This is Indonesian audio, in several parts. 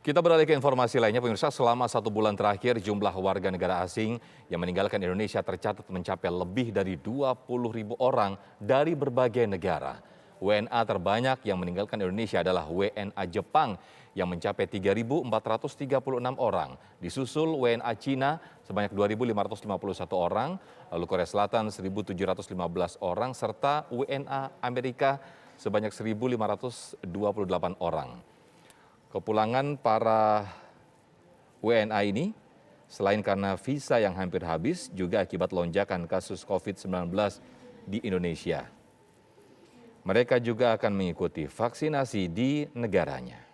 Kita beralih ke informasi lainnya, pemirsa. Selama 1 bulan terakhir, jumlah warga negara asing yang meninggalkan Indonesia tercatat mencapai lebih dari 20.000 orang dari berbagai negara. WNA terbanyak yang meninggalkan Indonesia adalah WNA Jepang yang mencapai 3.436 orang. Disusul WNA Cina sebanyak 2.551 orang, lalu Korea Selatan 1.715 orang, serta WNA Amerika sebanyak 1.528 orang. Kepulangan para WNA ini selain karena visa yang hampir habis, juga akibat lonjakan kasus COVID-19 di Indonesia. Mereka juga akan mengikuti vaksinasi di negaranya.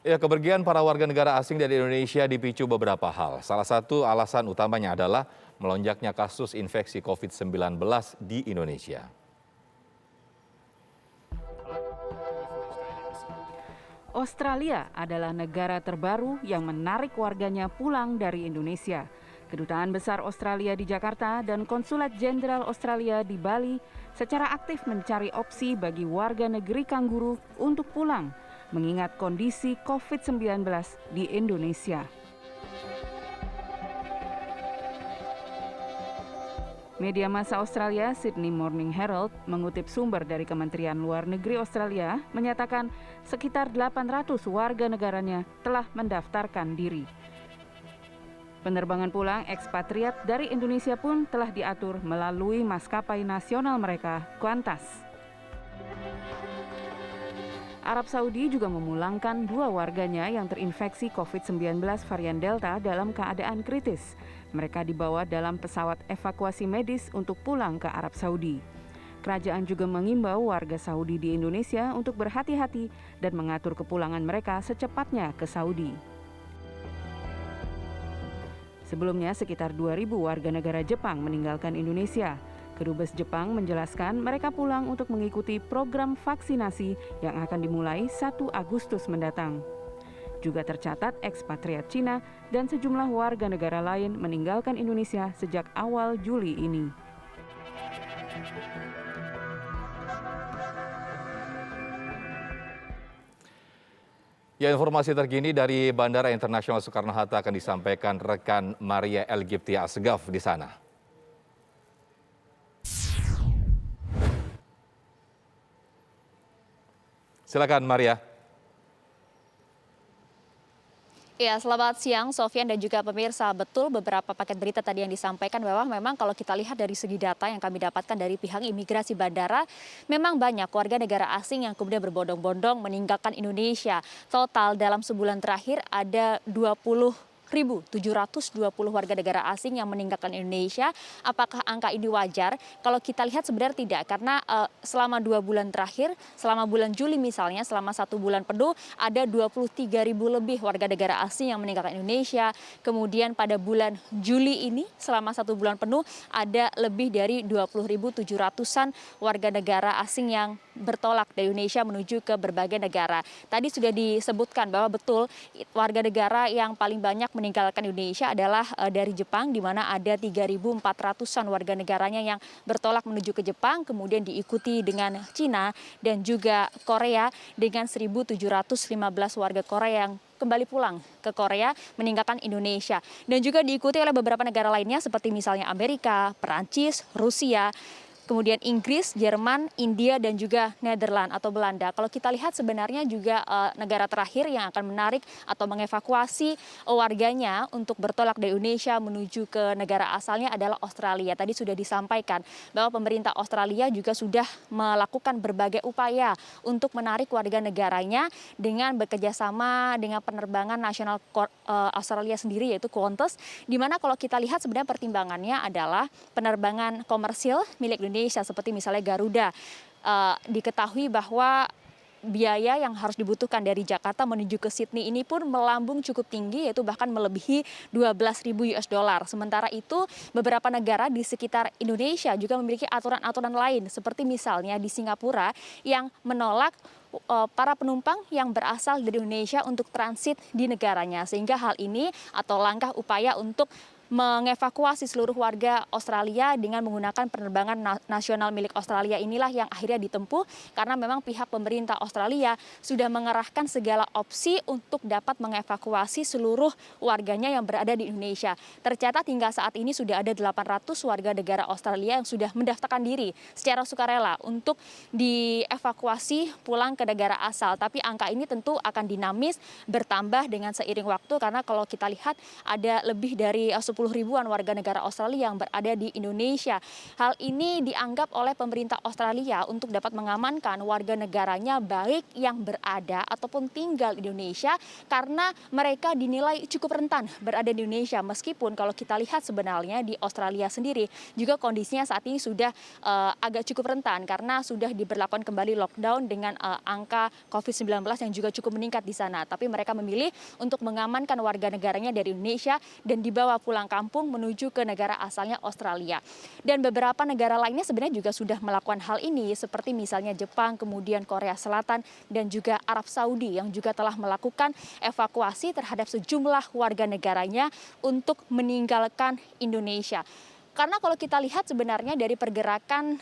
Ya, kepergian para warga negara asing dari Indonesia dipicu beberapa hal. Salah satu alasan utamanya adalah melonjaknya kasus infeksi COVID-19 di Indonesia. Australia adalah negara terbaru yang menarik warganya pulang dari Indonesia. Kedutaan Besar Australia di Jakarta dan Konsulat Jenderal Australia di Bali secara aktif mencari opsi bagi warga negeri Kangguru untuk pulang, mengingat kondisi COVID-19 di Indonesia. Media massa Australia, Sydney Morning Herald, mengutip sumber dari Kementerian Luar Negeri Australia, menyatakan sekitar 800 warga negaranya telah mendaftarkan diri. Penerbangan pulang ekspatriat dari Indonesia pun telah diatur melalui maskapai nasional mereka, Qantas. Arab Saudi juga memulangkan 2 warganya yang terinfeksi COVID-19 varian Delta dalam keadaan kritis. Mereka dibawa dalam pesawat evakuasi medis untuk pulang ke Arab Saudi. Kerajaan juga mengimbau warga Saudi di Indonesia untuk berhati-hati dan mengatur kepulangan mereka secepatnya ke Saudi. Sebelumnya, sekitar 2.000 warga negara Jepang meninggalkan Indonesia. Kedubes Jepang menjelaskan mereka pulang untuk mengikuti program vaksinasi yang akan dimulai 1 Agustus mendatang. Juga tercatat ekspatriat Cina dan sejumlah warga negara lain meninggalkan Indonesia sejak awal Juli ini. Ya, informasi terkini dari Bandara Internasional Soekarno-Hatta akan disampaikan rekan Maria Elgiptia Asgaf di sana. Silakan Maria. Ya, selamat siang Sofyan dan juga pemirsa. Betul, beberapa paket berita tadi yang disampaikan bahwa memang kalau kita lihat dari segi data yang kami dapatkan dari pihak imigrasi bandara, memang banyak warga negara asing yang kemudian berbondong-bondong meninggalkan Indonesia. Total dalam sebulan terakhir ada 20.720 warga negara asing yang meninggalkan Indonesia. Apakah angka ini wajar? Kalau kita lihat sebenarnya tidak, karena selama 2 bulan terakhir, selama bulan Juli misalnya, selama 1 bulan penuh, ada 23.000 lebih warga negara asing yang meninggalkan Indonesia. Kemudian pada bulan Juli ini, selama 1 bulan penuh, ada lebih dari 20.700-an warga negara asing yang bertolak dari Indonesia menuju ke berbagai negara. Tadi sudah disebutkan bahwa betul warga negara yang paling banyak meninggalkan Indonesia adalah dari Jepang, di mana ada 3.400-an warga negaranya yang bertolak menuju ke Jepang, kemudian diikuti dengan Cina dan juga Korea dengan 1.715 warga Korea yang kembali pulang ke Korea meninggalkan Indonesia. Dan juga diikuti oleh beberapa negara lainnya seperti misalnya Amerika, Perancis, Rusia, kemudian Inggris, Jerman, India, dan juga Nederland atau Belanda. Kalau kita lihat sebenarnya juga negara terakhir yang akan menarik atau mengevakuasi warganya untuk bertolak dari Indonesia menuju ke negara asalnya adalah Australia. Tadi sudah disampaikan bahwa pemerintah Australia juga sudah melakukan berbagai upaya untuk menarik warga negaranya dengan bekerjasama dengan penerbangan nasional Australia sendiri, yaitu Qantas, di mana kalau kita lihat sebenarnya pertimbangannya adalah penerbangan komersil milik Indonesia seperti misalnya Garuda. Diketahui bahwa biaya yang harus dibutuhkan dari Jakarta menuju ke Sydney ini pun melambung cukup tinggi, yaitu bahkan melebihi 12.000 US dollar. Sementara itu beberapa negara di sekitar Indonesia juga memiliki aturan-aturan lain, seperti misalnya di Singapura yang menolak para penumpang yang berasal dari Indonesia untuk transit di negaranya. Sehingga hal ini atau langkah upaya untuk mengevakuasi seluruh warga Australia dengan menggunakan penerbangan nasional milik Australia inilah yang akhirnya ditempuh, karena memang pihak pemerintah Australia sudah mengerahkan segala opsi untuk dapat mengevakuasi seluruh warganya yang berada di Indonesia. Tercatat hingga saat ini sudah ada 800 warga negara Australia yang sudah mendaftarkan diri secara sukarela untuk dievakuasi pulang ke negara asal. Tapi angka ini tentu akan dinamis bertambah dengan seiring waktu, karena kalau kita lihat ada lebih dari 10 ribuan warga negara Australia yang berada di Indonesia. Hal ini dianggap oleh pemerintah Australia untuk dapat mengamankan warga negaranya baik yang berada ataupun tinggal di Indonesia, karena mereka dinilai cukup rentan berada di Indonesia. Meskipun kalau kita lihat sebenarnya di Australia sendiri juga kondisinya saat ini sudah agak cukup rentan, karena sudah diberlakukan kembali lockdown dengan angka COVID-19 yang juga cukup meningkat di sana. Tapi mereka memilih untuk mengamankan warga negaranya dari Indonesia dan dibawa pulang kampung menuju ke negara asalnya Australia. Dan beberapa negara lainnya sebenarnya juga sudah melakukan hal ini, seperti misalnya Jepang, kemudian Korea Selatan, dan juga Arab Saudi yang juga telah melakukan evakuasi terhadap sejumlah warga negaranya untuk meninggalkan Indonesia. Karena kalau kita lihat sebenarnya dari pergerakan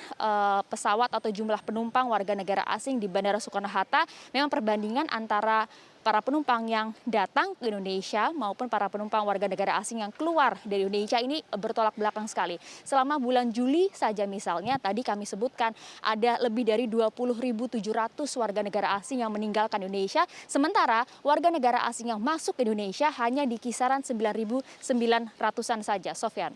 pesawat atau jumlah penumpang warga negara asing di Bandara Soekarno-Hatta, memang perbandingan antara para penumpang yang datang ke Indonesia maupun para penumpang warga negara asing yang keluar dari Indonesia ini bertolak belakang sekali. Selama bulan Juli saja misalnya, tadi kami sebutkan ada lebih dari 20.700 warga negara asing yang meninggalkan Indonesia, sementara warga negara asing yang masuk ke Indonesia hanya di kisaran 9.900-an saja. Sofyan.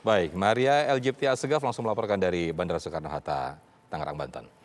Baik, Maria Eljipti Assegaf langsung melaporkan dari Bandara Soekarno-Hatta, Tangerang, Banten.